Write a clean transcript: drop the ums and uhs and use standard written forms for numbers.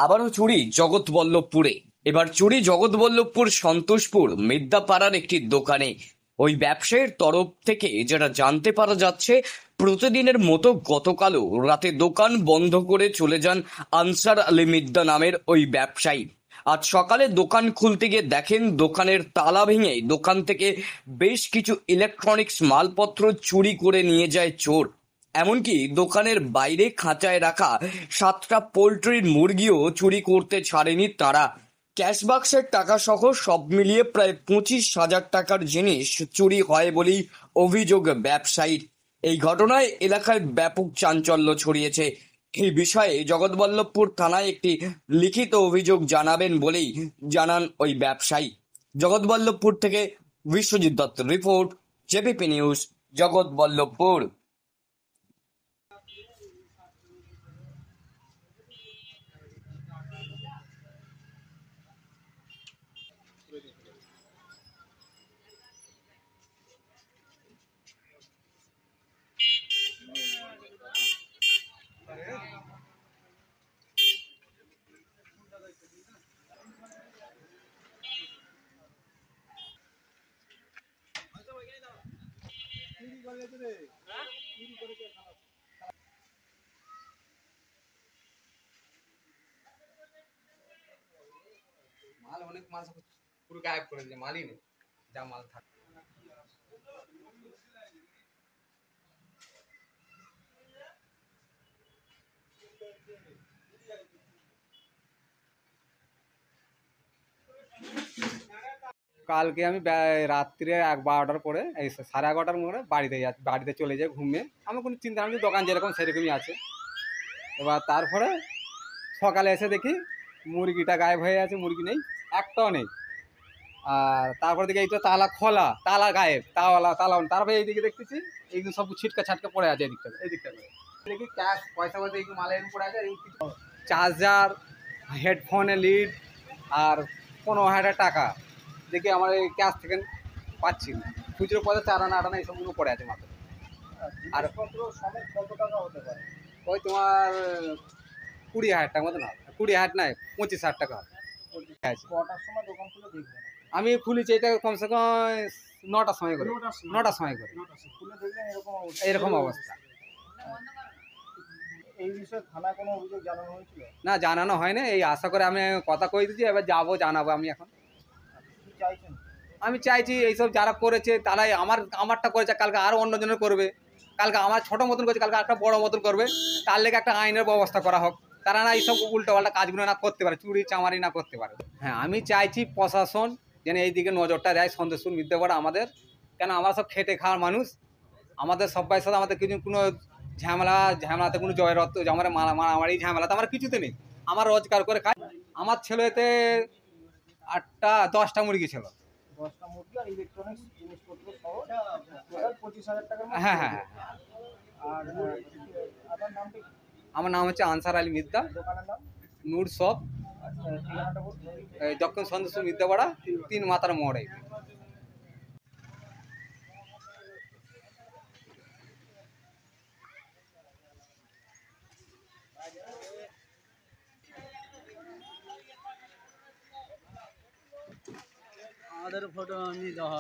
আবারও চুরি জগৎবল্লভপুরে। এবার চুরি জগৎবল্লভপুর সন্তোষপুর মিদ্যাপাড়ার একটি দোকানে। ওই ব্যবসায়ীর তরফ থেকে যেটা জানতে পারা যাচ্ছে, প্রতিদিনের মতো গতকালও রাতে দোকান বন্ধ করে চলে যান আনসার আলী মিদ্যা নামের ওই ব্যবসায়ী। আজ সকালে দোকান খুলতে গিয়ে দেখেন দোকানের তালা ভেঙে দোকান থেকে বেশ কিছু ইলেকট্রনিক্স মালপত্র চুরি করে নিয়ে যায় চোর। এমনকি দোকানের বাইরে খাঁচায় রাখা 7টা পোল্ট্রির মুরগিও চুরি করতে ছাড়েনি তারা। ক্যাশ বাক্সের টাকা সহ সব মিলিয়ে প্রায় 25,000 টাকার জিনিস চুরি হয় বলেই অভিযোগ ব্যবসায়ীর। এই ঘটনায় এলাকায় ব্যাপক চাঞ্চল্য ছড়িয়েছে। এই বিষয়ে জগৎবল্লভপুর থানায় একটি লিখিত অভিযোগ জানাবেন বলেই জানান ওই ব্যবসায়ী। জগৎবল্লভপুর থেকে বিশ্বজিৎ দত্তের রিপোর্ট, জেপিপি নিউজ, জগৎবল্লভপুর। মাল অনেক মাল পুরো গায়েব করে দিলে, মালই নেই, যা মাল থাকে। কালকে আমি রাত্রে 12টার পরে, এই 11:30টার মধ্যে বাড়িতে চলে যাই ঘুমিয়ে। আমার কোনো চিন্তা নেই, দোকান যেরকম সেরকমই আছে। এবার তারপরে সকালে এসে দেখি মুরগিটা গায়েব হয়ে আছে, মুরগি নেই, একটাও নেই। আর তারপরে দেখি এইটা তালা খোলা, তালা গায়েব, তালা। তারপরে এইদিকে দেখতেছি এইগুলো সব ছিটকা ছাটকা পড়ে আছে, এই দিকটা দেখি ক্যাশ পয়সা বলতে এইগুলো মালের পড়ে আছে। চার্জার, হেডফোনের লিড আর 15,000 টাকা দেখি আমার এই ক্যাশ থেকে পাচ্ছি না। খুচরো পয়সা 4 আনা 8 আনা এইসবগুলো পড়ে আছে মাত্র। আর সমেত কত টাকা হতে পারে? ওই তোমার 20,000 টাকা মতো না, 20,000 নয়, 25,000 টাকা হবে। কটার সময় দোকান খুলে দেখবেন? আমি খুলেছি এটা কমসে কম 9টার সময় করে। 9টার সময় করে খুলে দেখলেন এরকম অবস্থা। এই বিষয়ে থানায় কোনো অভিযোগ জানানো হয়েছিল? না, জানানো হয় না। এই আশা করে আমি কথা কই দিচ্ছি, এবার যাবো, জানাবো আমি এখন। কি চাইছেন? আমি চাইছি এইসব যারা করেছে তারাই আমারটা করেছে, কালকে আরও অন্যজনের করবে। কালকে আমার ছোটো মতন করেছে, কালকে একটা বড় মতন করবে। তার লেগে একটা আইনের ব্যবস্থা করা হোক, তারা না এইসব উল্টোপাল্টা কাজগুলো না করতে পারে, চুরি চামারি না করতে পারে। হ্যাঁ, আমি চাইছি প্রশাসন যেন এই দিকে নজরটা দেয়, সন্তোষপুর মিদ্যাপাড়া আমাদের। কেন আমরা সব খেটে খাওয়ার মানুষ, আমাদের সবাই সাথে আমাদের কোনো ঝামেলাতে কোনো জয়রত্ব আমার মারামারি ঝামেলাতে আমার কিছুতে নেই। আমার রোজগার করে খাই। আমার ছেলেতে 10টা মুরগি ছিল। 10টা মুরগি আর ইলেকট্রনিক্স জিনিসপত্র সহ টোটাল 25,000 টাকার মতো। হ্যাঁ হ্যাঁ। আর আপনার নামটা কি? আমার নাম হচ্ছে আনসার আলী মিদ্যা, দোকানের নাম? নূর শপ, ঠিকানাটা বলুন। দক্ষিণ সন্তোষপুর মিদ্যাপাড়া, 3 মাথার মোড়ে। আমাদের ফটো নিয়ে দেওয়া